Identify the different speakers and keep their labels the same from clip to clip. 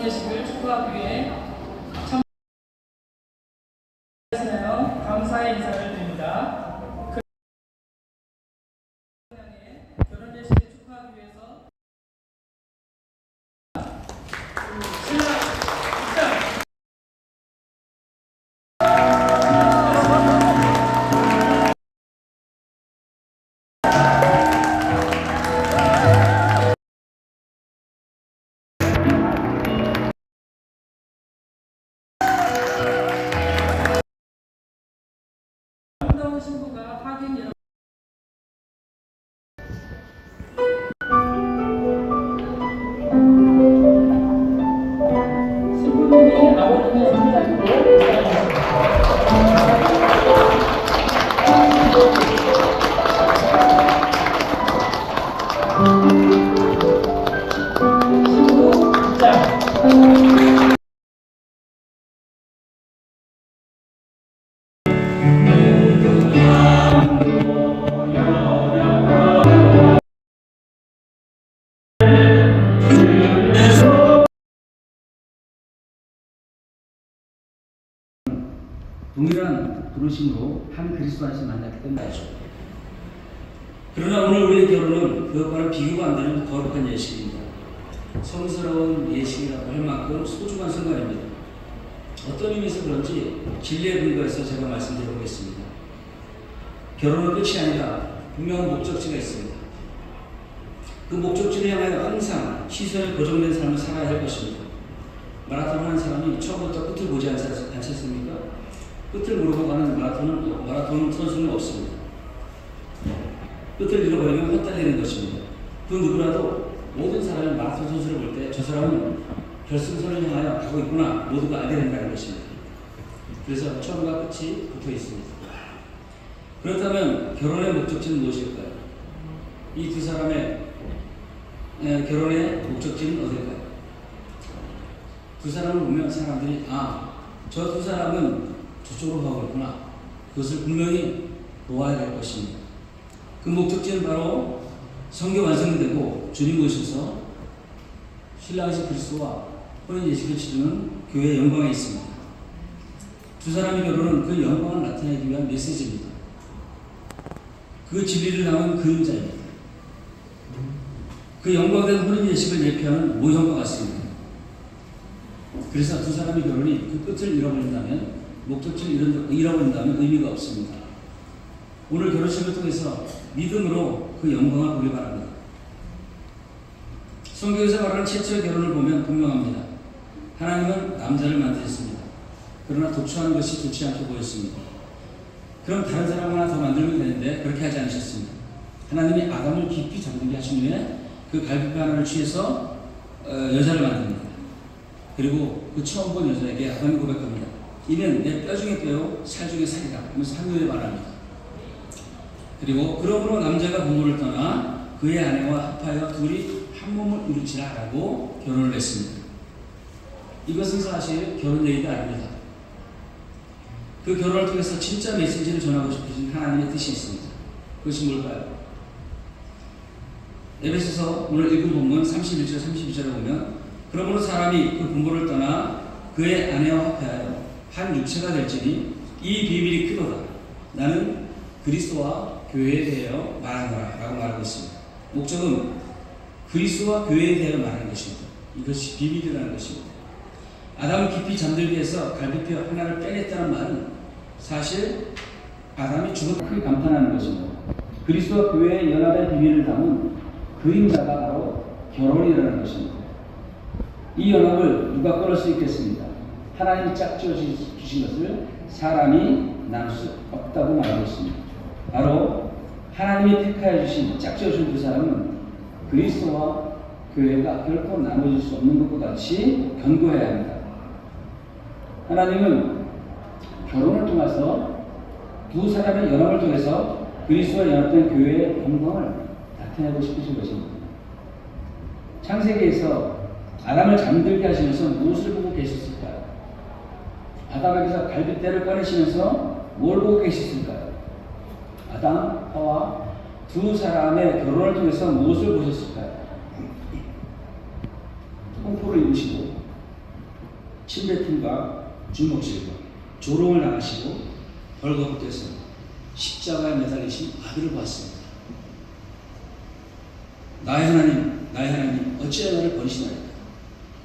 Speaker 1: 예식을 축하하기 위해 참여하시나요? 감사의 인사를 드립니다. 결혼 예식을 축하하기 위해서 신랑 입장. 아름다운 신부가 하긴 여러분 신부님이 아버님의 손 잡고 신부 입장.
Speaker 2: 동일한 부르심으로 한 그리스도 안에서 만났기 때문이죠. 그러나 오늘 우리의 결혼은 그것과는 비교가 안 되는 거룩한 예식입니다. 성스러운 예식이라고 할 만큼 소중한 순간입니다. 어떤 의미에서 그런지 진리에 근거해서 제가 말씀드려보겠습니다. 결혼은 끝이 아니라 분명한 목적지가 있습니다. 그 목적지를 향하여 항상 시선이 고정된 삶을 살아야 할 것입니다. 마라톤 하는 사람이 처음부터 끝을 보지 않았습니까? 끝을 모르고 가는 마라톤 선수는 없습니다. 끝을 잃어버리면 헛달리는 것입니다. 그 누구라도 모든 사람이 마라톤 선수를 볼 때 저 사람은 결승선을 향하여 가고 있구나 모두가 알게 된다는 것입니다. 그래서 처음과 끝이 붙어 있습니다. 그렇다면 결혼의 목적지는 무엇일까요? 이 두 사람의 결혼의 목적지는 어딜까요? 두 사람을 보면 사람들이 저 두 사람은 저쪽으로 가고 있구나. 그것을 분명히 보아야 될 것입니다. 그 목적지는 바로 성경 완성되고 주님 오셔서 신랑이신 그리스도와 혼인 예식을 치르는 교회의 영광에 있습니다. 두 사람의 결혼은 그 영광을 나타내기 위한 메시지입니다. 그 진리를 담은 그림자입니다. 그 영광된 혼인 예식을 예표하는 모형과 같습니다. 그래서 두 사람의 결혼이 그 끝을 잃어버린다면, 목적지를 잃어버린다면 의미가 없습니다. 오늘 결혼식을 통해서 믿음으로 그 영광을 보기 바랍니다. 성경에서 말하는 최초의 결혼을 보면 분명합니다. 하나님은 남자를 만드셨습니다. 그러나 독초하는 것이 좋지 않게 보였습니다. 그럼 다른 사람 하나 더 만들면 되는데 그렇게 하지 않으셨습니다. 하나님이 아담을 깊이 잠들게 하신 후에 그 갈비뼈 하나를 취해서 여자를 만듭니다. 그리고 그 처음 본 여자에게 아담이 고백합니다. 이는 내 뼈 중에 뼈요 살 중에 살이다 하면서 한누에 말합니다. 그리고 그러므로 남자가 부모를 떠나 그의 아내와 합하여 둘이 한 몸을 이루치라 라고 결혼을 했습니다. 이것은 사실 결혼 얘기가 아닙니다. 그 결혼을 통해서 진짜 메시지를 전하고 싶으신 하나님의 뜻이 있습니다. 그것이 뭘까요? 에베소서 오늘 읽은 본문 31절 32절에 보면 그러므로 사람이 그 부모를 떠나 그의 아내와 합하여 한 육체가 될지니 이 비밀이 크도다. 나는 그리스도와 교회에 대하여 말하노라 라고 말하고 있습니다. 목적은 그리스도와 교회에 대하여 말하는 것입니다. 이것이 비밀이라는 것입니다. 아담을 깊이 잠들게 해서 갈비뼈 하나를 빼냈다는 말은 사실 아담이 죽은 크게 감탄하는 것입니다. 그리스도와 교회의 연합의 비밀을 담은 그림자가 바로 결혼이라는 것입니다. 이 연합을 누가 끊을 수 있겠습니까? 하나님이 짝지어 주신 것을 사람이 나눌 수 없다고 말하고 있습니다. 바로 하나님이 택하여 주신 짝지어 준 두 사람은 그리스도와 교회가 결코 나눠질 수 없는 것과 같이 견고해야 합니다. 하나님은 결혼을 통해서 두 사람의 연합을 통해서 그리스도와 연합된 교회의 영광을 나타내고 싶으신 것입니다. 창세기에서 아담을 잠들게 하시면서 무엇을 보고 계셨을까요? 아담에게서 갈빗대를 꺼내시면서 뭘 보고 계셨을까요? 아담, 하와 두 사람의 결혼을 통해서 무엇을 보셨을까요? 홍포를 입으시고 침뱉음과 주먹질과 조롱을 당하시고 벌거벗겨서 십자가에 매달리신 아들을 보았습니다. 나의 하나님, 어찌하여 나를 버리시나이까?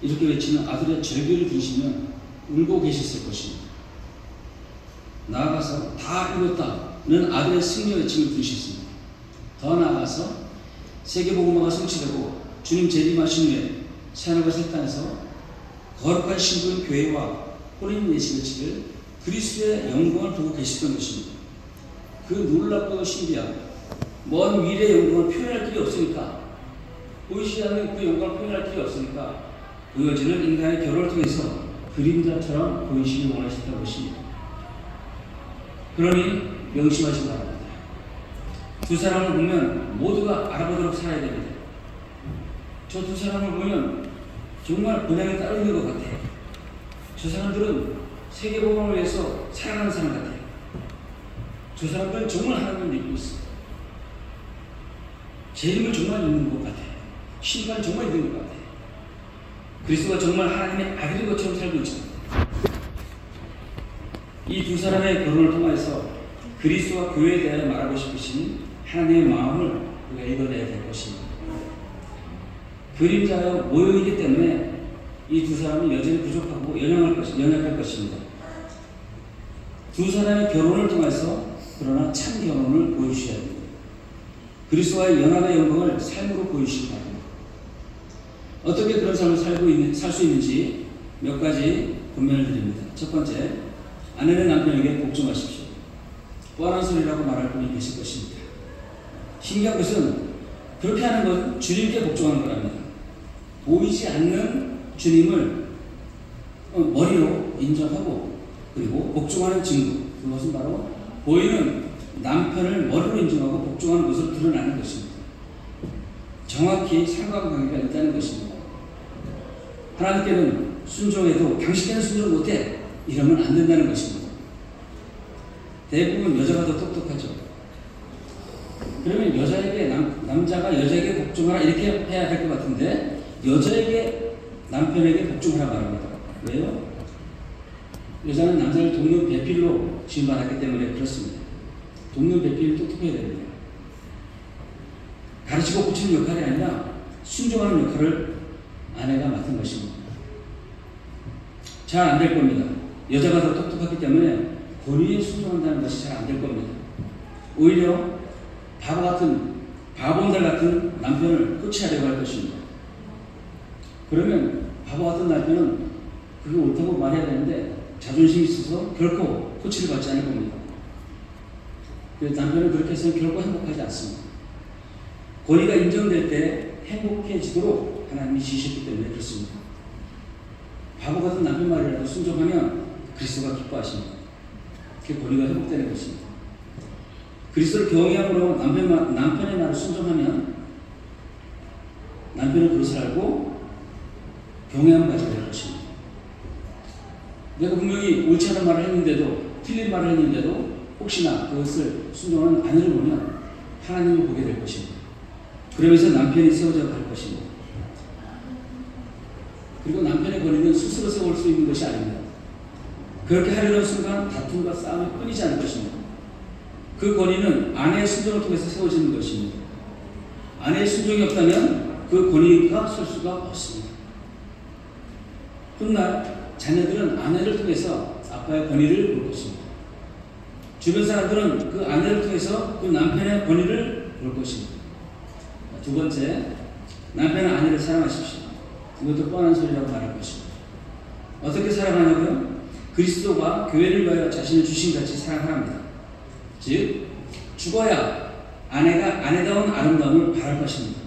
Speaker 2: 이렇게 외치는 아들의 절규를 들으시면 울고 계셨을 것입니다. 나아가서 다 이뤘다는 아들의 승리 외침을 들으셨습니다. 더 나아가서 세계복음화가 성취되고 주님 재림하신 후에 새하늘과 새 땅에서 거룩한 신부인 교회와 혼인 예식을 치를 그리스도의 영광을 보고 계셨던 것입니다. 그 놀랍고 신비한 먼 미래의 영광을 표현할 길이 없으니까, 보이지 않는 그 영광을 표현할 길이 없으니까 보여지는 인간의 결혼을 통해서 그림자처럼 보이시길 원하셨다는 것입니다. 그러니 명심하시기 바랍니다. 두 사람을 보면 모두가 알아보도록 살아야 됩니다. 저 두 사람을 보면 정말 본향에 따르는 것 같아요. 저 사람들은 세계복음을 위해서 살아가는 사람 같아요. 저 사람들은 정말 하나님을 믿고 있어요. 재림을 정말 믿는 것 같아요. 신관을 정말 믿는 것 같아요. 그리스도가 정말 하나님의 아들인 것처럼 살고 있죠. 이 두 사람의 결혼을 통해서 그리스도와 교회에 대하여 말하고 싶으신 하나님의 마음을 우리가 읽어내야 될 것입니다. 그림자여 모형이기 때문에 이 두 사람은 여전히 부족하고 연약할 것입니다. 두 사람의 결혼을 통해서 그러나 참 결혼을 보여주셔야 됩니다. 그리스도와의 연합의 영광을 삶으로 보여주시기 바랍니다. 어떻게 그런 삶을 살 수 있는지 몇 가지 권면을 드립니다. 첫 번째, 아내는 남편에게 복종하십시오. 뻔한 소리라고 말할 분이 계실 것입니다. 신기한 것은 그렇게 하는 건 주님께 복종하는 거랍니다. 보이지 않는 주님을 머리로 인정하고 그리고 복종하는 증거, 그것은 바로 보이는 남편을 머리로 인정하고 복종하는 것을 드러나는 것입니다. 정확히 상관관계가 있다는 것입니다. 하나님께는 순종해도 당신께는 순종 못해, 이러면 안 된다는 것입니다. 대부분 여자가 더 똑똑하죠. 그러면 여자에게 남자가 여자에게 복종하라 이렇게 해야 될 것 같은데 여자에게 남편에게 복종하라 말합니다. 왜요? 여자는 남자를 돕는 배필로 지음받았기 때문에 그렇습니다. 돕는 배필이 똑똑해야 됩니다. 가르치고 고치는 역할이 아니라 순종하는 역할을 아내가 맡은 것입니다. 잘 안 될 겁니다. 여자가 더 똑똑하기 때문에 권위에 순종한다는 것이 잘 안 될 겁니다. 오히려 바보들 같은 남편을 코치하려고 할 것입니다. 그러면 바보 같은 남편은 그게 옳다고 말해야 되는데 자존심이 있어서 결코 코치를 받지 않을 겁니다. 그래서 남편은 그렇게 해서는 결코 행복하지 않습니다. 권위가 인정될 때 행복해지도록 하나님이 지으셨기 때문에 그렇습니다. 바보 같은 남편 말이라도 순종하면 그리스도가 기뻐하십니다. 그 권위가 회복되는 것입니다. 그리스도를 경외함으로 남편의 말을 순종하면 남편은 그것을 알고 경외함을 가지게 될 것입니다. 내가 분명히 옳지 않은 말을 했는데도, 틀린 말을 했는데도 혹시나 그것을 순종하는 아내를 보면 하나님을 보게 될 것입니다. 그러면서 남편이 세워져 갈 것입니다. 그리고 남편의 권위는 스스로 세울 수 있는 것이 아닙니다. 그렇게 하려는 순간 다툼과 싸움이 끊이지 않을 것입니다. 그 권위는 아내의 순종을 통해서 세워지는 것입니다. 아내의 순종이 없다면 그 권위가 설 수가 없습니다. 훗날 자녀들은 아내를 통해서 아빠의 권위를 볼 것입니다. 주변 사람들은 그 아내를 통해서 그 남편의 권위를 볼 것입니다. 두 번째, 남편은 아내를 사랑하십시오. 이것도 뻔한 소리라고 말할 것입니다. 어떻게 사랑하냐고요? 그리스도가 교회를 위하여 자신을 주신 같이 사랑합니다. 즉, 죽어야 아내가 아내다운 아름다움을 바랄 것입니다.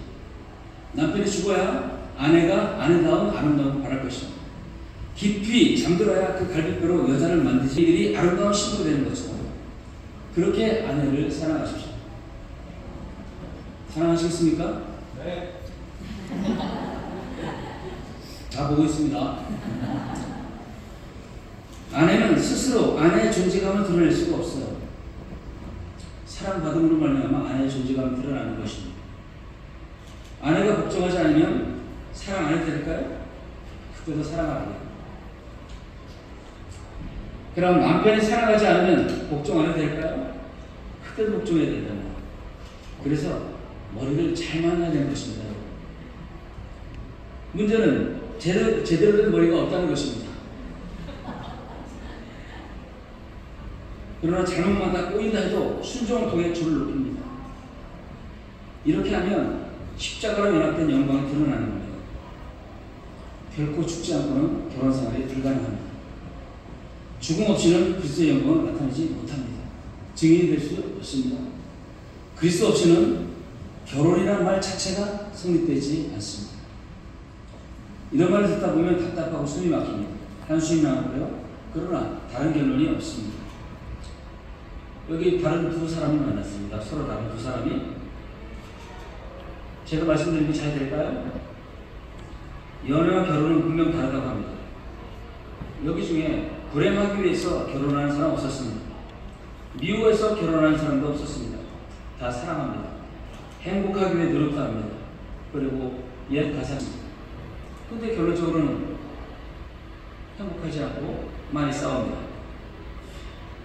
Speaker 2: 남편이 죽어야 아내가 아내다운 아름다움을 바랄 것입니다. 깊이 잠들어야 그 갈비뼈로 여자를 만드신 일이 아름다운 신부가 되는 거죠. 그렇게 아내를 사랑하십시오. 사랑하시겠습니까?
Speaker 3: 네.
Speaker 2: 다 보고 있습니다. 아내는 스스로 아내의 존재감을 드러낼 수가 없어요. 사랑받음으로 말미암아 아내의 존재감을 드러나는 것입니다. 아내가 복종하지 않으면 사랑 안 해도 될까요? 그때도 사랑하고요. 그럼 남편이 사랑하지 않으면 복종 안 해도 될까요? 그때 복종해야 된답니다. 그래서 머리를 잘 만나야 되는 것입니다. 문제는 제대로 된 머리가 없다는 것입니다. 그러나 잘못 만나 꼬인다 해도 순종을 통해 주를 높입니다. 이렇게 하면 십자가로 연합된 영광이 드러나는 겁니다. 결코 죽지 않고는 결혼 생활이 불가능합니다. 죽음 없이는 그리스도의 영광을 나타내지 못합니다. 증인이 될 수 없습니다. 그리스도 없이는 결혼이라는 말 자체가 성립되지 않습니다. 이런 말을 듣다 보면 답답하고 숨이 막힙니다. 한숨이 나오고요. 그러나 다른 결론이 없습니다. 여기 다른 두 사람이 만났습니다. 서로 다른 두 사람이. 제가 말씀드린 게 잘 될까요? 연애와 결혼은 분명 다르다고 합니다. 여기 중에 불행하기 위해서 결혼하는 사람 없었습니다. 미워해서 결혼하는 사람도 없었습니다. 다 사랑합니다. 행복하기 위해 노력도 합니다. 그리고 옛 가사입니다. 근데 결론적으로는 행복하지 않고 많이 싸웁니다.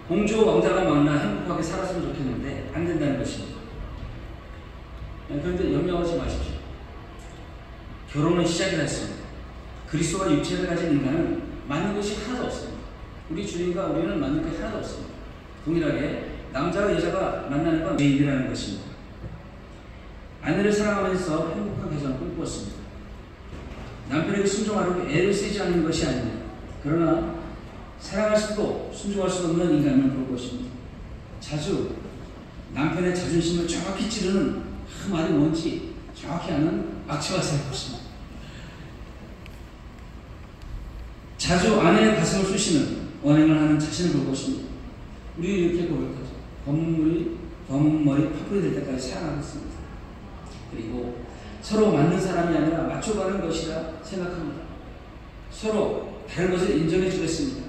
Speaker 2: 공주와 왕자가 만나 행복하게 살았으면 좋겠는데 안 된다는 것입니다. 그런데 염려하지 마십시오. 결혼은 시작이라 했습니다. 그리스도와 육체를 가진 인간은 맞는 것이 하나도 없습니다. 우리 주님과 우리는 맞는 게 하나도 없습니다. 동일하게 남자와 여자가 만나는 건 죄인이라는 것입니다. 아내를 사랑하면서 행복한 가정을 꿈꾸었습니다. 남편에게 순종하려고 애를 쓰지 않는 것이 아닙니다. 그러나 사랑할 수도 순종할 수도 없는 인간을 볼 것입니다. 자주 남편의 자존심을 정확히 찌르는 말이 뭔지 정확히 아는 악취가 살 것입니다. 자주 아내의 가슴을 쑤시는 언행을 하는 자신을 볼 것입니다. 우리 이렇게 고백하죠. 검은 머리 파뿌리 될 때까지 사랑하겠습니다. 그리고 서로 맞는 사람이 아니라 맞춰가는 것이라 생각합니다. 서로 다른 것을 인정해 주겠습니다.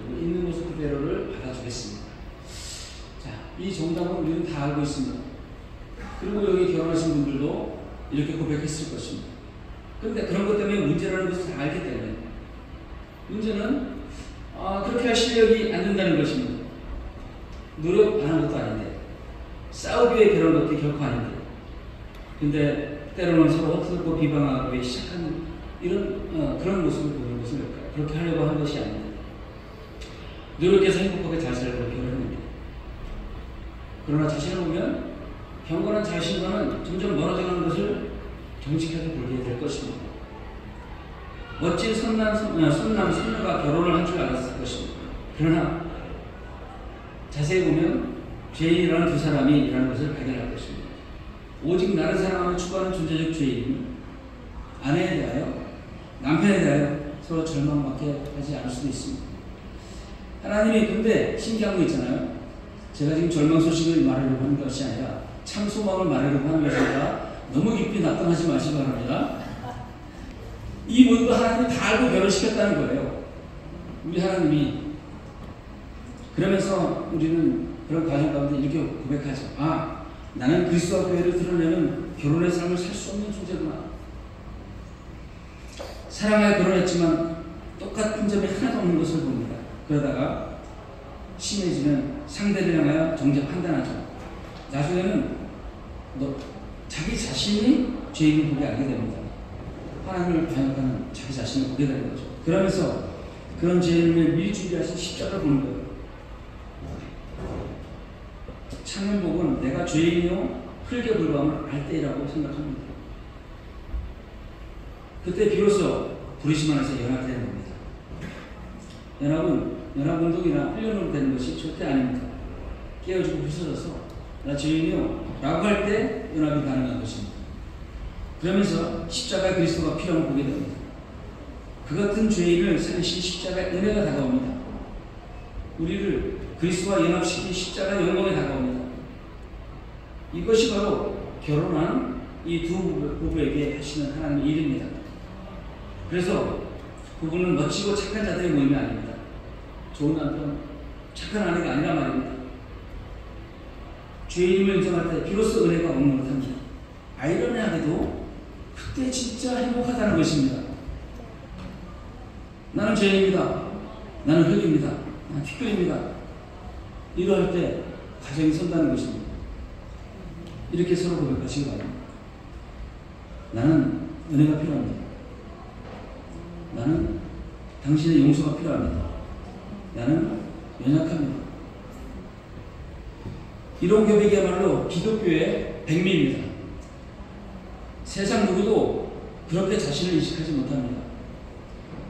Speaker 2: 그리고 있는 모습 그대로를 받아주겠습니다. 자, 이 정답은 우리는 다 알고 있습니다. 그리고 여기 결혼하신 분들도 이렇게 고백했을 것입니다. 그런데 그런 것 때문에 문제라는 것을 다 알기 때문에 문제는 그렇게 할 실력이 안 된다는 것입니다. 노력 안 한 것도 아닌데 싸우기 위해 결혼한 것도 결코 아닌데 근데 때로는 서로 헛들고 비방하기 위해 시작하는 이런 그런 모습을 보는 것은 뭘까요? 그렇게 하려고 한 것이 아닙니다. 노력해서 행복하게 잘 살려고 결혼합니다. 그러나 자신을 보면 경건한 자신과는 점점 멀어져가는 것을 정직하게 보게 될 것입니다. 멋진 손녀가 결혼을 한 줄 알았을 것입니다. 그러나 자세히 보면 죄인이라는 두 사람이라는 것을 발견할 것입니다. 오직 나를 사랑하며 추구하는 존재적 죄인은 아내에 대하여 남편에 대하여 서로 절망밖에 하지 않을 수도 있습니다. 하나님이 근데 신기한 거 있잖아요. 제가 지금 절망 소식을 말하려고 하는 것이 아니라 참 소망을 말하려고 하는 것이니까 너무 깊이 납득하지 마시기 바랍니다. 이 모든 거 하나님이 다 알고 결혼시켰다는 거예요. 우리 하나님이. 그러면서 우리는 그런 과정 가운데 이렇게 고백하죠. 나는 그리스도와 교회를 드러내는 결혼의 삶을 살 수 없는 존재구나. 사랑하여 결혼했지만 똑같은 점이 하나도 없는 것을 봅니다. 그러다가 심해지면 상대를 향하여 정작 판단하죠. 나중에는 자기 자신이 죄인을 보게 알게 됩니다. 하나님을 반역하는 자기 자신을 보게 되는 거죠. 그러면서 그런 죄인을 미리 준비하신 십자가를 보는 거예요. 창현복은 내가 죄인이요 흙에 불과함을 알 때이라고 생각합니다. 그때 비로소 부르심 안에서 연합이 되는 겁니다. 연합운동이나 훈련으로 되는 것이 절대 아닙니다. 깨어지고 부서져서 나 죄인이요 라고 할 때 연합이 가능한 것입니다. 그러면서 십자가의 그리스도가 필요함을 보게 됩니다. 그 같은 죄인을 살리신 십자가의 은혜가 다가옵니다. 우리를 그리스도와 연합시킨 십자가의 영광에 다가옵니다. 이것이 바로 결혼한 이 두 부부에게 하시는 하나님의 일입니다. 그래서 부부는 멋지고 착한 자들의 모임이 아닙니다. 좋은 남편, 착한 아내가 아니라 말입니다. 죄인임을 인정할 때 비로소 은혜가 오는 것합니다. 아이러니하게도 그때 진짜 행복하다는 것입니다. 나는 죄인입니다. 나는 흙입니다. 티끌입니다. 이러할 때 가정이 선다는 것입니다. 이렇게 서로 고백하시기 바랍니다. 나는 은혜가 필요합니다. 나는 당신의 용서가 필요합니다. 나는 연약합니다. 이런 고백이야말로 기독교의 백미입니다. 세상 누구도 그렇게 자신을 인식하지 못합니다.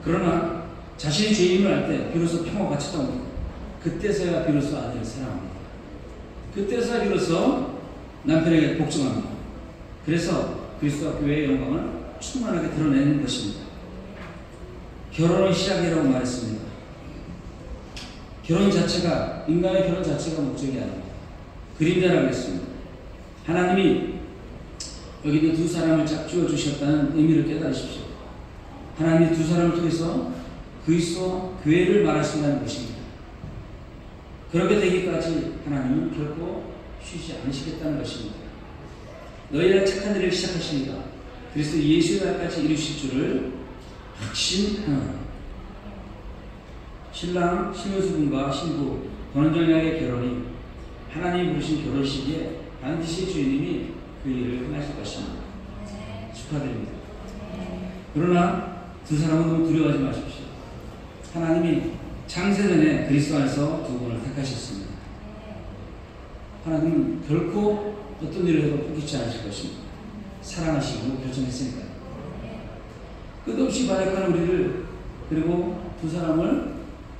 Speaker 2: 그러나 자신이 죄인을 알 때 비로소 평화가 찾아옵니다. 그때서야 비로소 아내를 사랑합니다. 그때서야 비로소 남편에게 복종합니다. 그래서 그리스도와 교회의 영광을 충만하게 드러내는 것입니다. 결혼은 시작이라고 말했습니다. 결혼 자체가, 인간의 결혼 자체가 목적이 아닙니다. 그림자라고 했습니다. 하나님이 여기 있는 두 사람을 짝지어 주셨다는 의미를 깨달으십시오. 하나님이 두 사람을 통해서 그리스도와 교회를 말하신다는 것입니다. 그렇게 되기까지 하나님은 결코 쉬지 않으시겠다는 것입니다. 너희는 착한 일을 시작하십니다. 그리스도 예수의 날까지 이루실 줄을 확신하노라. 신랑 신혼수분과 신부 권원정양의 결혼이 하나님이 부르신 결혼식에 반드시 주님이 그 일을 행하실 것입니다. 축하드립니다. 그러나 두 사람은 너무 두려워하지 마십시오. 하나님이 창세전에 그리스도 안에서 두 분을 택하셨습니다. 하나님은 결코 어떤 일을 해도 포기치 않으실 것입니다. 사랑하시고 결정했으니까요. 끝없이 반역하는 우리를, 그리고 두 사람을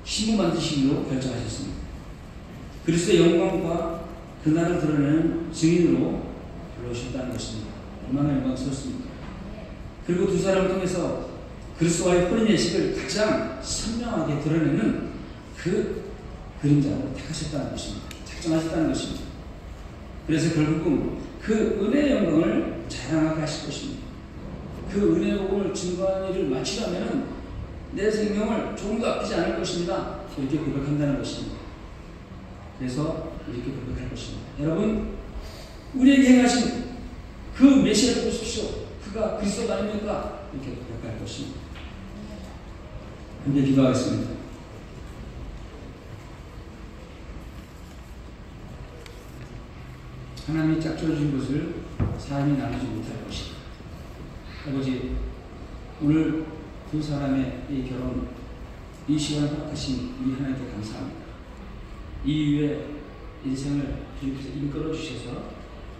Speaker 2: 신부 만드시기로 결정하셨습니다. 그리스도의 영광과 그날을 드러내는 증인으로 불러오셨다는 것입니다. 얼마나 영광스럽습니까? 그리고 두 사람을 통해서 그리스도와의 혼인 예식을 가장 선명하게 드러내는 그 그림자로 택하셨다는 것입니다. 작정하셨다는 것입니다. 그래서 결국은 그 은혜의 영광을 자랑하게 하실 것입니다. 그 은혜의 복음을 증거하는 일을 마치려면 내 생명을 조금도 아끼지 않을 것입니다. 이렇게 고백한다는 것입니다. 그래서 이렇게 고백할 것입니다. 여러분, 우리에게 행하신 그 메시아를 보십시오. 그가 그리스도가 아닙니까? 이렇게 고백할 것입니다. 함께 기도하겠습니다. 하나님이 짝지어주신 것을 사람이 나누지 못할 것이다. 아버지, 오늘 두 사람의 이 결혼, 이 시간을 허락하신 우리 하나님께 감사합니다. 이 이후에 인생을 주님께서 이끌어 주셔서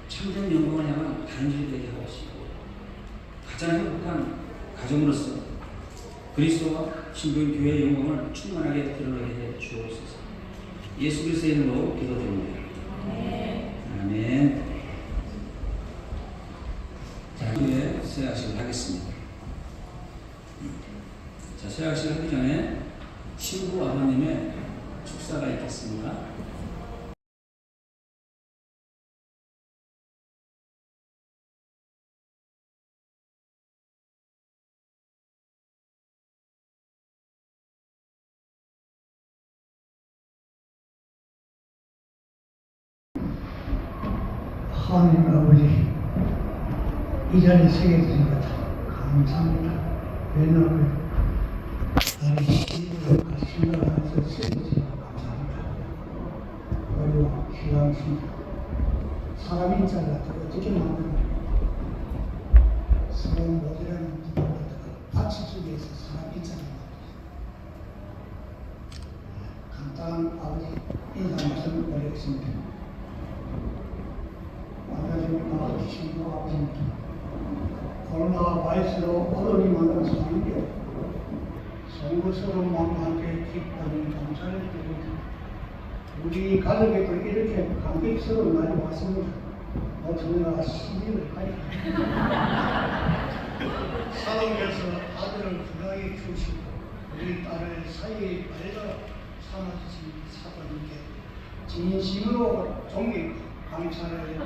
Speaker 2: 참된 영광을 향한 단절이 되게 하시고 가장 행복한 가정으로서 그리스도와 신부인 교회의 영광을 충만하게 드러나게 해 주옵소서. 예수 그리스도의 이름으로 기도드립니다. 아멘. 자, 이제 세약식을 하겠습니다. 자, 세약식을 하기 전에 신부 아버님의 축사가 있겠습니다.
Speaker 3: 하나님 아버지, 이 자리에 서게 되는 것 감사합니다. 왜냐하면 나의 시를 생각하면서 쓰여주시고 감사합니다. 그리고 귀하십니다. 사람인 자를 어떻게 만드는 서로 모델하는 부분을 받치기 위해서 사람인 자를 만듭니다. 간단한 아버지 인사 말씀을 드리겠습니다. 안녕하십니까. 신부 아버지입니다. 코로나 바이러스로 어려움이 많은 상황인데 송구스러운 마음과 함께 기뻐하는 감사를 드립니다. 우리 가족에도 이렇게 감격스러운 날이 왔습니다. 저희가 시집을 가야 사동께서 아들을 부하게 주시고 우리 딸을 사이에 발려 삼아주신 사도님께 진심으로 존경 감사를 드립니다.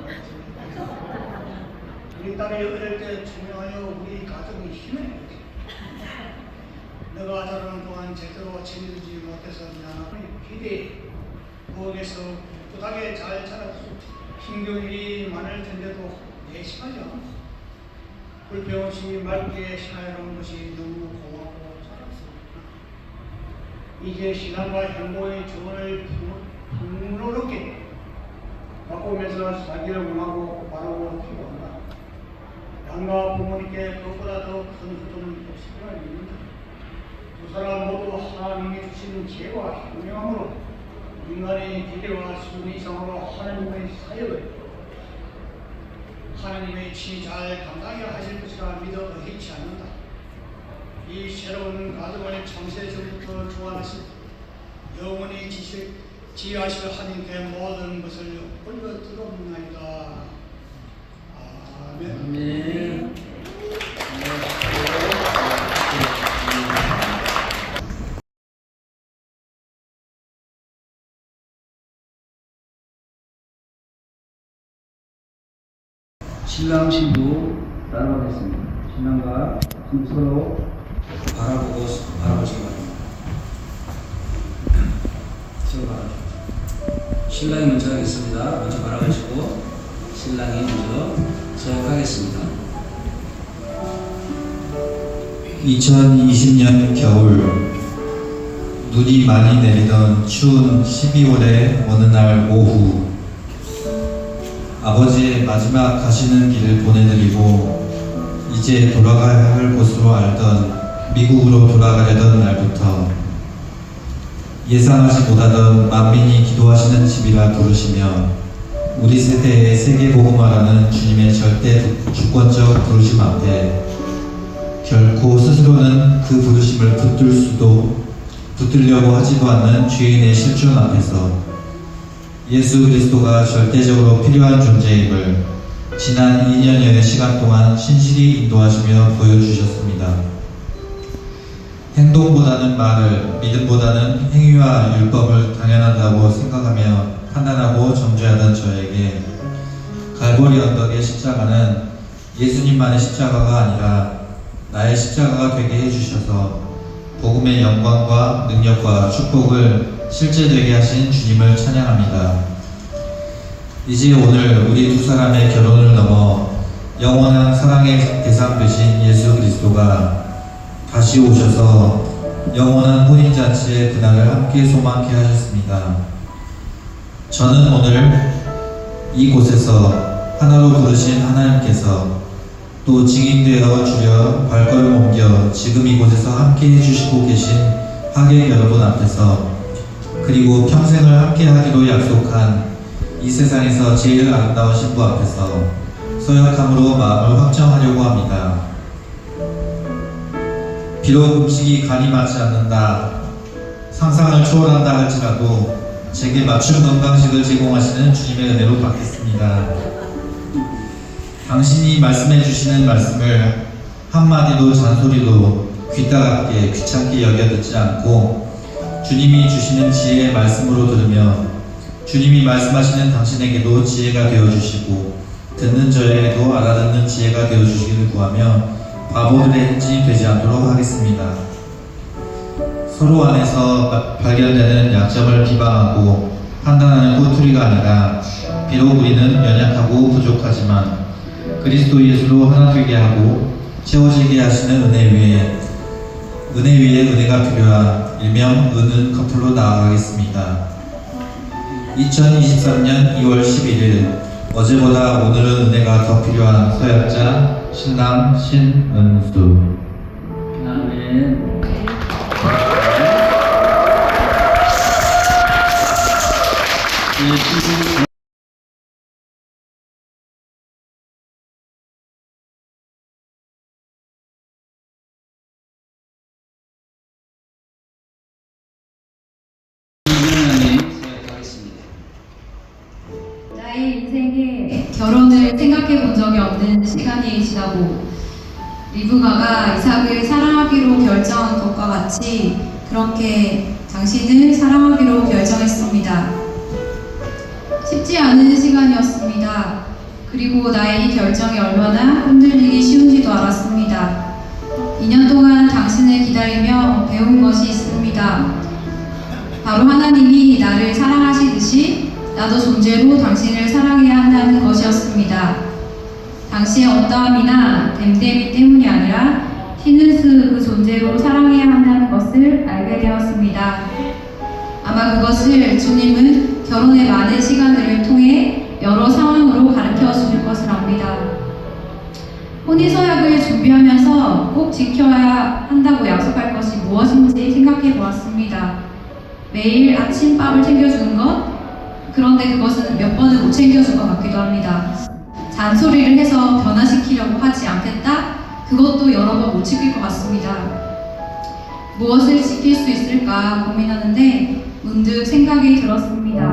Speaker 3: 우리 딸이 어릴 때 투명하여 우리 가족의 힘을 냈지. 내가 자라는 동안 제대로 챙겨주지 못해서 미안하니 기대해 부엌에서 부탁에 잘 자랐고 힘겨운 일이 많을 텐데도 내심하지 않았어. 불평 없이 맑게 살아온 것이 너무 고맙고 자랑스럽구나. 이제 신앙과 행복의 조언을 풍요롭게 바꾸면서 살기를 원하고 바라고 필요합니다. 양가 부모님께 그것보다 더 큰 흠은 없을 것입니다. 두 사람 모두 하나님이 주신 지혜와 현명함으로 인간의 기대와 수준 이상으로 하나님의 사역을 하나님의 친히 잘 감당해 하실 것이라 믿어 의심치 않는다. 이 새로운 가정을 창세전부터 주관하신 영원히 지휘하실 하나님께 모든 것을 올려드립나이다. 아멘.
Speaker 2: 아멘. 신랑 신부 따라가겠습니다. 신랑과 신부 서로 바라보시기 바랍니다. 서로 바라보시고 신랑이 먼저 하겠습니다. 먼저 바라보시고 신랑이 먼저 서약하겠습니다.
Speaker 4: 2020년 겨울 눈이 많이 내리던 추운 12월의 어느 날 오후 아버지의 마지막 가시는 길을 보내드리고 이제 돌아가야 할 곳으로 알던 미국으로 돌아가려던 날부터 예상하지 못하던 만민이 기도하시는 집이라 부르시며 우리 세대의 세계복음화라는 주님의 절대 주권적 부르심 앞에 결코 스스로는 그 부르심을 붙들려고 하지도 않는 죄인의 실존 앞에서 예수 그리스도가 절대적으로 필요한 존재임을 지난 2년여의 시간 동안 신실히 인도하시며 보여주셨습니다. 행동보다는 말을, 믿음보다는 행위와 율법을 당연하다고 생각하며 판단하고 정죄하던 저에게 갈보리 언덕의 십자가는 예수님만의 십자가가 아니라 나의 십자가가 되게 해주셔서 복음의 영광과 능력과 축복을 실제되게 하신 주님을 찬양합니다. 이제 오늘 우리 두 사람의 결혼을 넘어 영원한 사랑의 대상 되신 예수 그리스도가 다시 오셔서 영원한 혼인잔치의 그날을 함께 소망케 하셨습니다. 저는 오늘 이곳에서 하나로 부르신 하나님께서 또 증인되어 주려 발걸음 옮겨 지금 이곳에서 함께 해주시고 계신 하객 여러분 앞에서 그리고 평생을 함께 하기로 약속한 이 세상에서 제일 아름다운 신부 앞에서 서약함으로 마음을 확정하려고 합니다. 비록 음식이 간이 맞지 않는다, 상상을 초월한다 할지라도 제게 맞춤 건강식을 제공하시는 주님의 은혜로 받겠습니다. 당신이 말씀해 주시는 말씀을 한마디도 잔소리도 귀따갑게 귀찮게 여겨 듣지 않고 주님이 주시는 지혜의 말씀으로 들으며 주님이 말씀하시는 당신에게도 지혜가 되어주시고 듣는 저에게도 알아듣는 지혜가 되어주시기를 구하며 바보들의 행진이 되지 않도록 하겠습니다. 서로 안에서 발견되는 약점을 비방하고 판단하는 꼬투리가 아니라 비록 우리는 연약하고 부족하지만 그리스도 예수로 하나 되게 하고 채워지게 하시는 은혜 위에 은혜가 필요한 일명 은은 커플로 나아가겠습니다. 2023년 2월 11일 어제보다 오늘은 은혜가 더 필요한 서약자 신랑 신은수.
Speaker 2: 아멘.
Speaker 5: 나의 인생에 결혼을 생각해 본 적이 없는 시간이 지나고 리브가가 이삭을 사랑하기로 결정한 것과 같이 그렇게 당신을 사랑하기로 결정했습니다. 쉽지 않은 시간이었습니다. 그리고 나의 이 결정이 얼마나 흔들리기 쉬운지도 알았습니다. 2년 동안 당신을 기다리며 배운 것이 있습니다. 바로 하나님이 나를 사랑하시듯이 나도 존재로 당신을 사랑해야 한다는 것이었습니다. 당시의 어떠함이나 댐댐이 때문이 아니라 신은수 그 존재로 사랑해야 한다는 것을 알게 되었습니다. 아마 그것을 주님은 결혼의 많은 시간들을 통해 여러 상황으로 가르쳐 주실 것을 압니다. 혼인서약을 준비하면서 꼭 지켜야 한다고 약속할 것이 무엇인지 생각해 보았습니다. 매일 아침밥을 챙겨주는 것, 그런데 그것은 몇 번은 못 챙겨준 것 같기도 합니다. 잔소리를 해서 변화시키려고 하지 않겠다? 그것도 여러 번 못 지킬 것 같습니다. 무엇을 지킬 수 있을까 고민하는데 문득 생각이 들었습니다.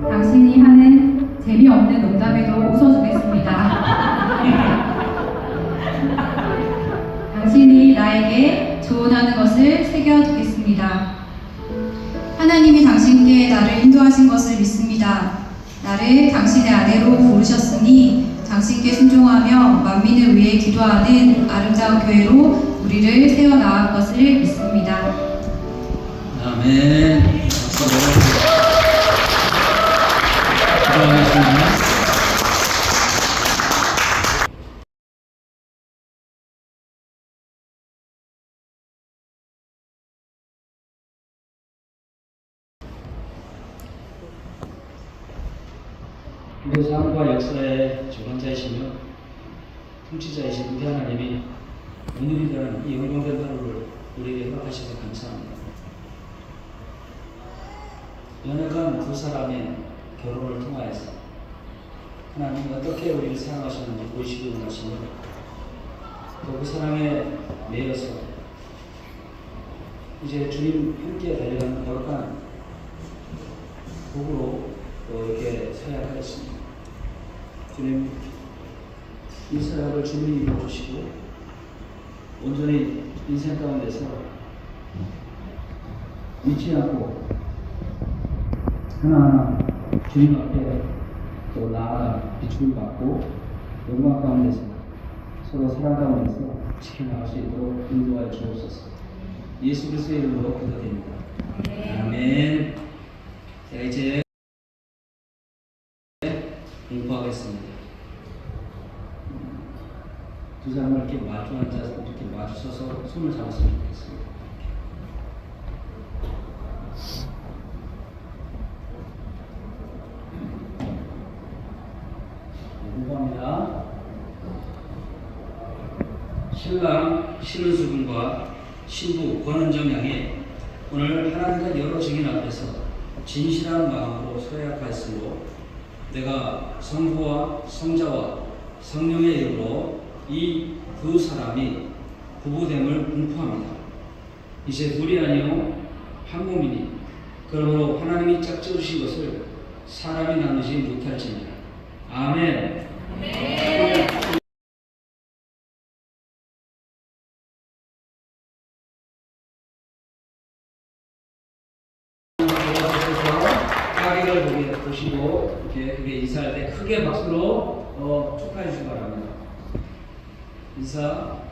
Speaker 5: 당신이 하는 재미없는 농담에도 웃어주겠습니다. 당신이 나에게 조언하는 것을 새겨두겠습니다. 하나님이 당신께 나를 인도하신 것을 믿습니다. 나를 당신의 아내로 부르셨으니 당신께 순종하며 만민을 위해 기도하는 아름다운 교회로 우리를 세워나갈 것을 믿습니다.
Speaker 2: 아멘. 박수. 기도하겠습니다. 우리 삶과 역사의 주관자이시며 통치자이신 우리 하나님이 오늘이라는 이 영광된 하루를 우리에게 허락하셔서 감사합니다. 연약한 두 사람의 결혼을 통하여서 하나님이 어떻게 우리를 사랑하셨는지 보이시고 원하시며 또 그 사랑에 매여서 이제 주님 함께 달려가는 거룩한 복으로 또 이렇게 서약하였습니다. 주님, 이 서약을 주님이 입어주시고 온전히 인생 가운데서 잊지 않고 하나하나 주님 앞에 또 나아가 비춤을 받고 영광 가운데서 서로 사랑 가운데서 지켜나갈 수 있도록 인도하여 주옵소서. 예수 그리스도의 이름으로 기도드립니다. 아멘. 자, 이제 공부하겠습니다. 두 사람을 이렇게 마주 앉아서 이렇게 마주 서서 손을 잡았으면 좋겠습니다. 공부합니다. 신랑 신은수 군과 신부 권은정 양이 오늘 하나님과 여러 증인 앞에서 진실한 마음으로 서약하였으므로 내가 성부와 성자와 성령의 이름으로 이 두 사람이 부부됨을 공포합니다. 이제 둘이 아니요 한 몸이니 그러므로 하나님이 짝지으신 것을 사람이 나누지 못할지니라. 아멘. 하기를 보시고 이렇게 그게 인사할 때 크게 박수로 축하해 주시기 바랍니다. 인사.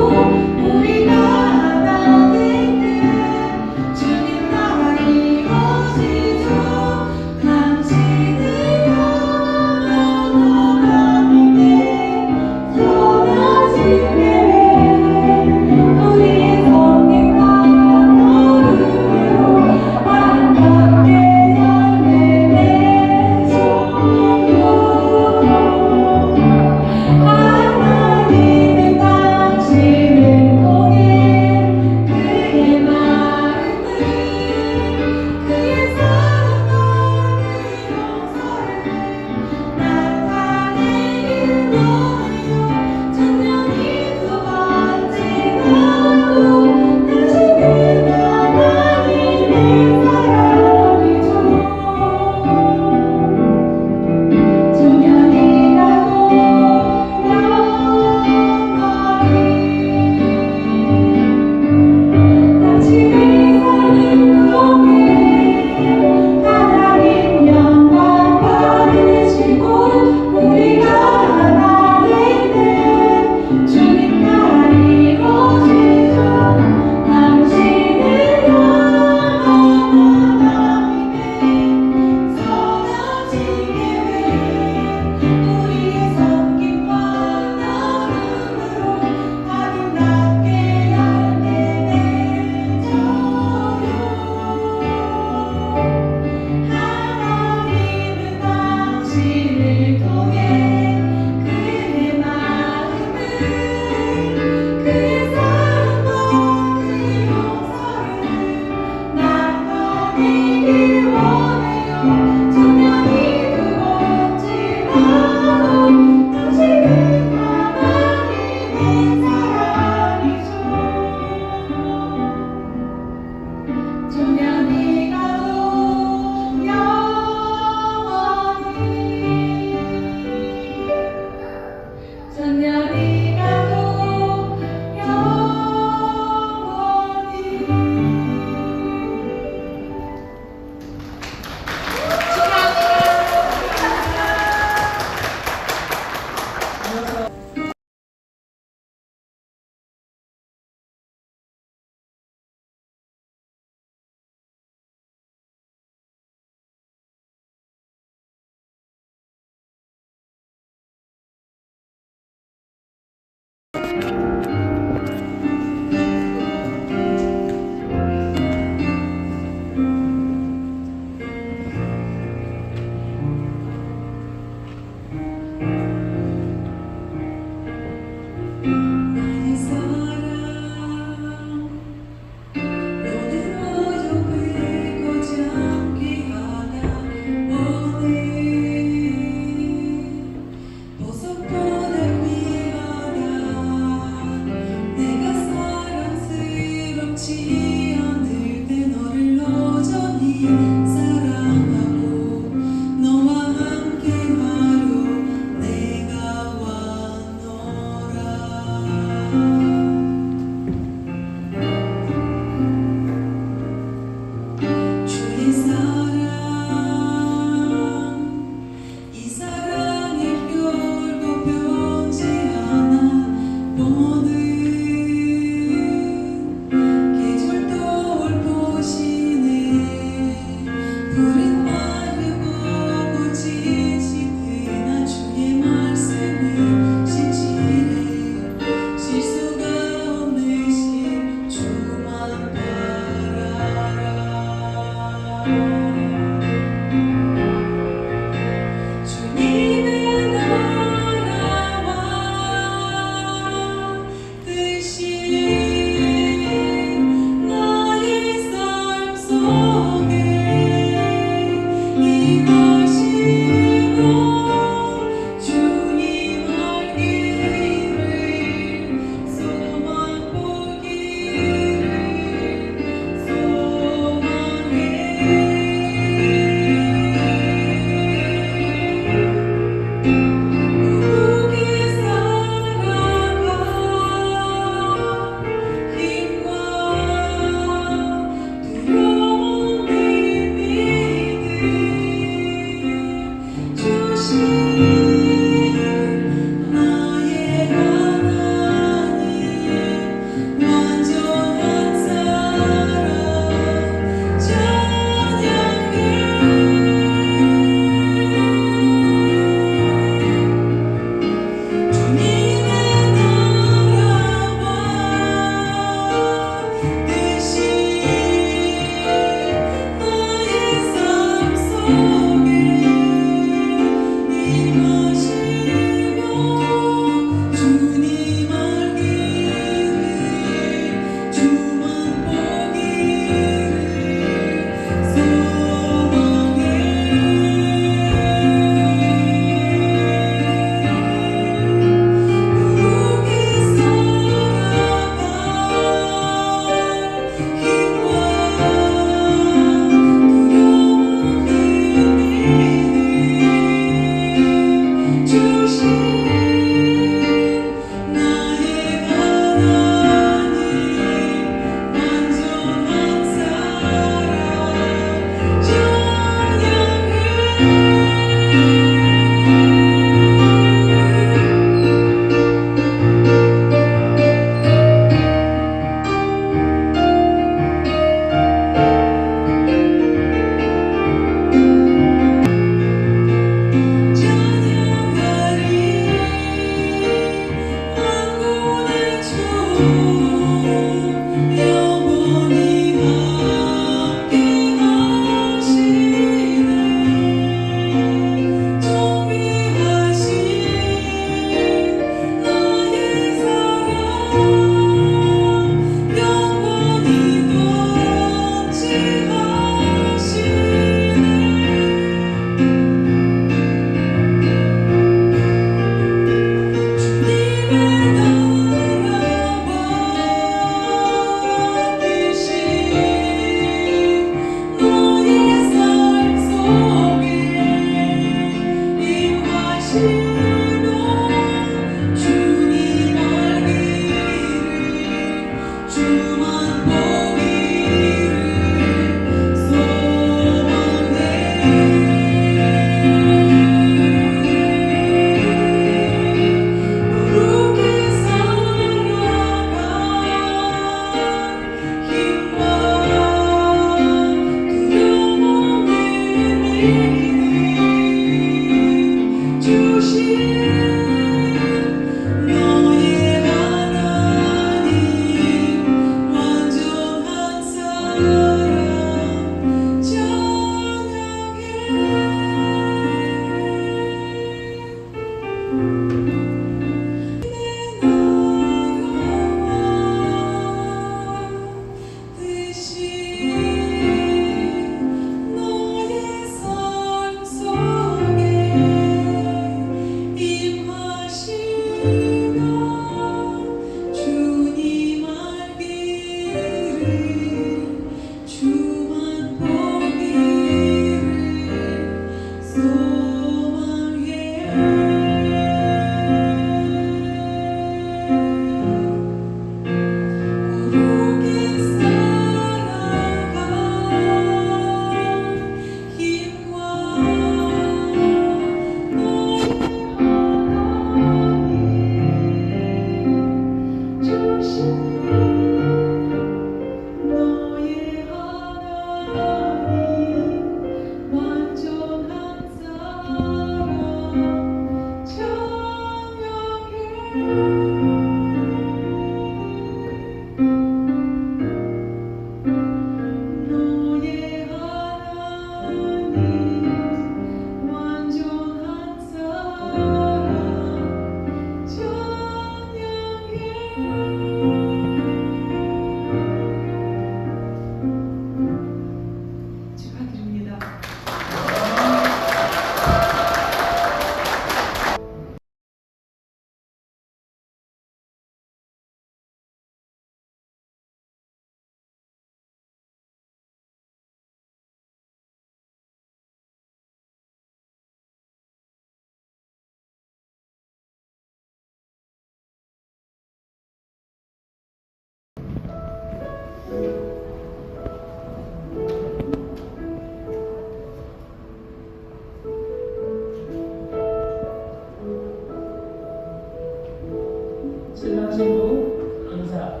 Speaker 1: 신랑 신부 인사.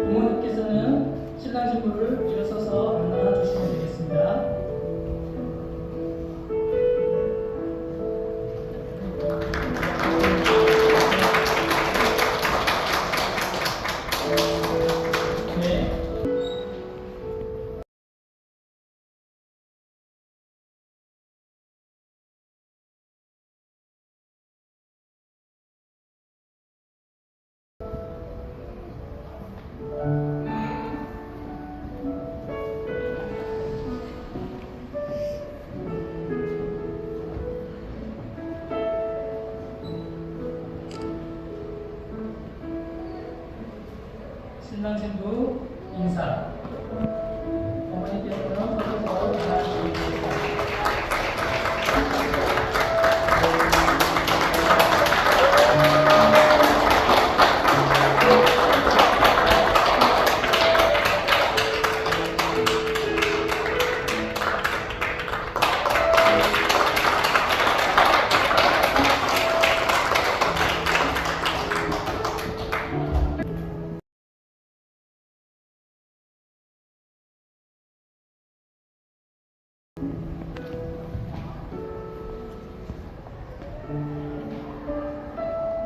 Speaker 1: 부모님께서는 신랑 신부를 일어서서 안내해 주시면 되겠습니다. 신랑 신부 인사. 어머니께서는 서서 안아주시겠습니다.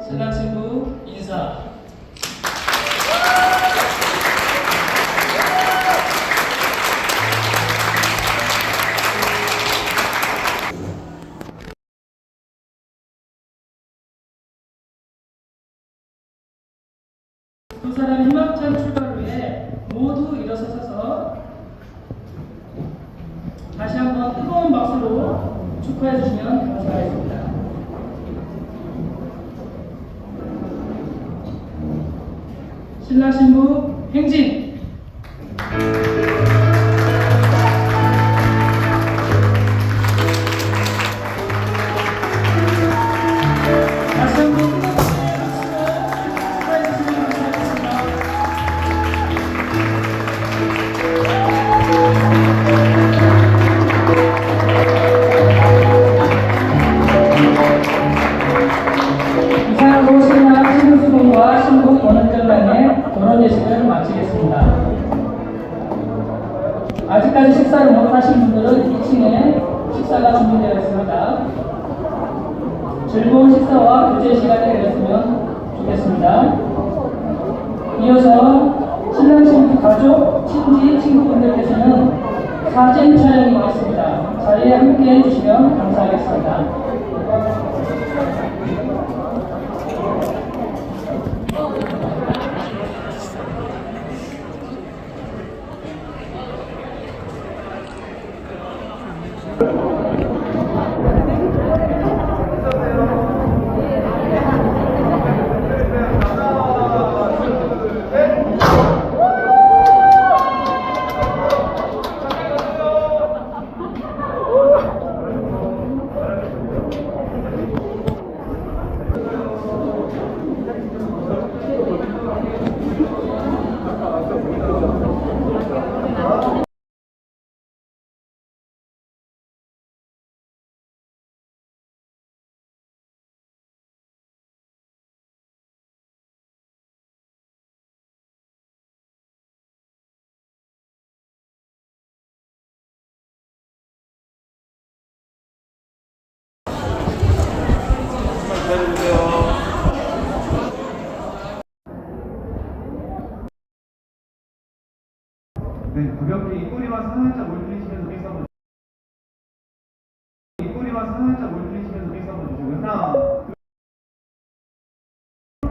Speaker 1: 신랑 신부 인사. 두 사람 희망찬 출발을 위해 모두 일어서서 다시 한번 뜨거운 박수로 축하해 주시면 감사하겠습니다. 신랑 신부 행진. 다시 한번 뜨거운 박수로 축하해 주시면 감사하겠습니다. 이상으로 신랑 신부수분과 신부 권은정랑의 결혼 예식을 마치겠습니다. 아직까지 식사를 못하신 분들은 2층에 식사가 준비되어 있습니다. 즐거운 식사와 교제 시간이 되었으면 좋겠습니다. 이어서 신랑 신부 가족, 친지, 친구분들께서는 사진 촬영이 있겠습니다. 자리에 함께 해주시면 감사하겠습니다.
Speaker 6: 네, 가볍게 입꼬리만 살짝 올리시면서 믹스 한번 입꼬리만 살짝 올리시면서 믹스 한번 주시고요. 하나, 둘,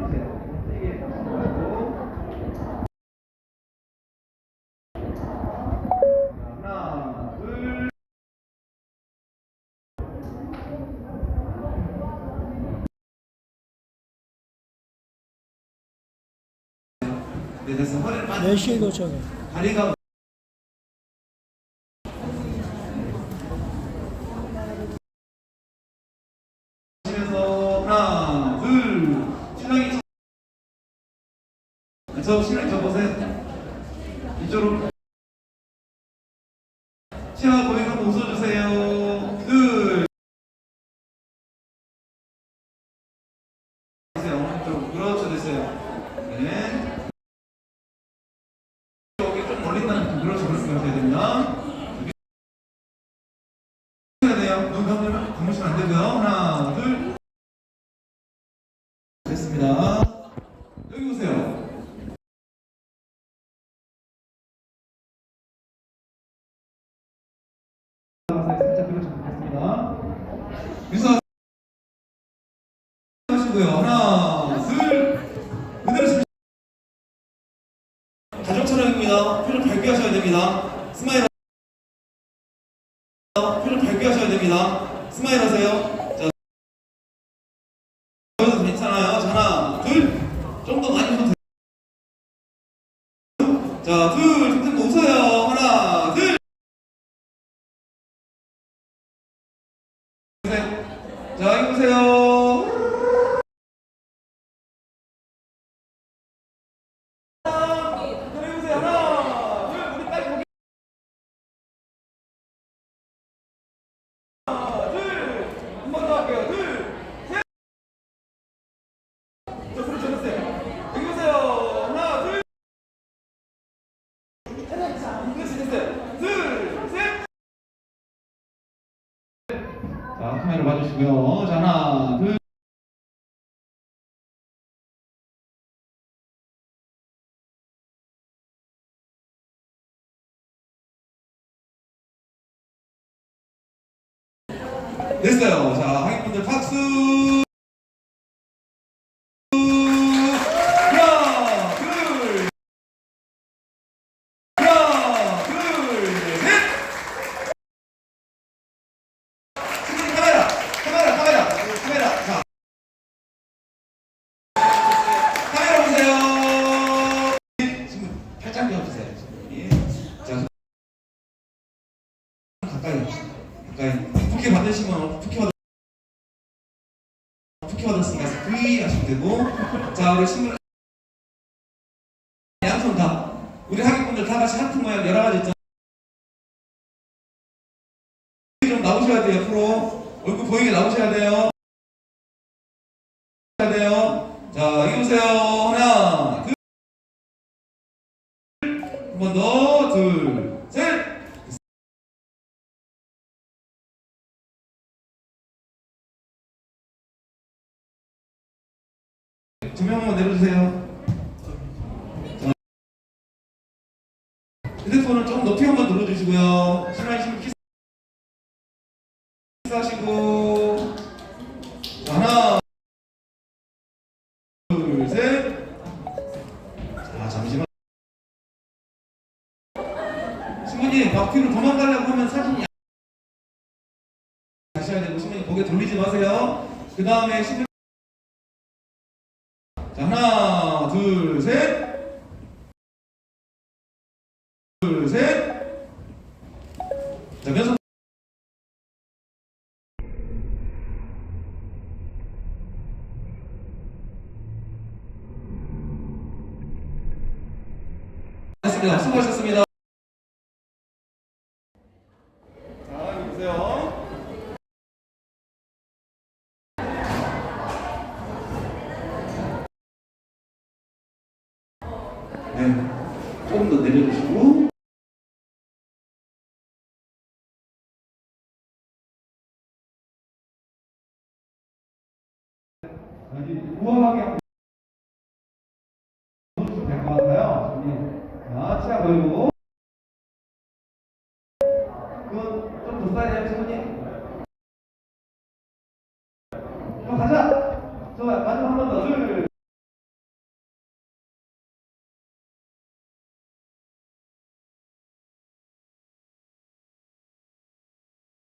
Speaker 6: 셋. 세게 하시고 하나, 둘. 네, 됐어. 허리를 많이
Speaker 3: 4시에 도착해.
Speaker 6: 다리가 하시면서 하나, 둘. 신랑이 신랑 저 보세요. 이쪽으로 시야 보이는 거 웃어주세요. 둘. 오른쪽 그렇죠, 됐어요. 네. 여기 좀 멀린다는 느낌. 그렇죠, 그렇게 하셔야 됩니다. 해야 돼요. 눈 감으시면 안 되고요. 하나, 둘. 됐습니다. 여기 보세요. 살짝 그렇죠, 됐습니다. 윤서 하시고요. 하나, 둘. 그대로 좀 가족 촬영입니다. 표를 밝게 하셔야 됩니다. 스마일 표를 밝게 하셔야 됩니다. 스마일 하세요. 자, 괜찮아요. 자, 하나, 둘. 좀 더 많이 해도 돼요.
Speaker 7: 자, 여기 보세요. 자, 카메라 봐주시고요. 자, 하나, 둘. 됐어요. 자, 하객분들 박수. 하나, 둘. 하나, 둘, 셋. 지금 카메라. 자. 카메라 보세요. 지금 팔짱 껴주세요. 자, 가까이. 부케 받으시면 부케 받았으니까 V 하시면 되고. 자, 우리 친구 양손 다, 우리 하객분들 다 같이 하트 모양 여러 가지 있죠. 좀 나오셔야 돼요. 옆으로 얼굴 보이게 나오셔야 돼요. 자, 여기 보세요. 하나, 둘, 한 번 더, 둘, 셋. 조명 한번 내려주세요. 자, 휴대폰을 조금 높이 한번 눌러주시고요. 싫어하시면 키스하시고. 자, 하나, 둘, 셋. 자, 잠시만. 신부님, 바퀴로 도망가려고 하면 사진이 하셔야 되고, 신부님 고개 돌리지 마세요. 그 다음에 신부님. 자, 하나, 둘, 셋. 둘, 셋. 자, 면서. 수고하셨습니다. 자, 여기 보세요. 네, 조금 더 내려주시고. 아주 우아하게 넣어주시면 될 것 같아요. 자, 치아 걸고. 그건 좀 더 써야 돼요, 친구님. 또 가자. 저 마지막 한 번 더. 둘,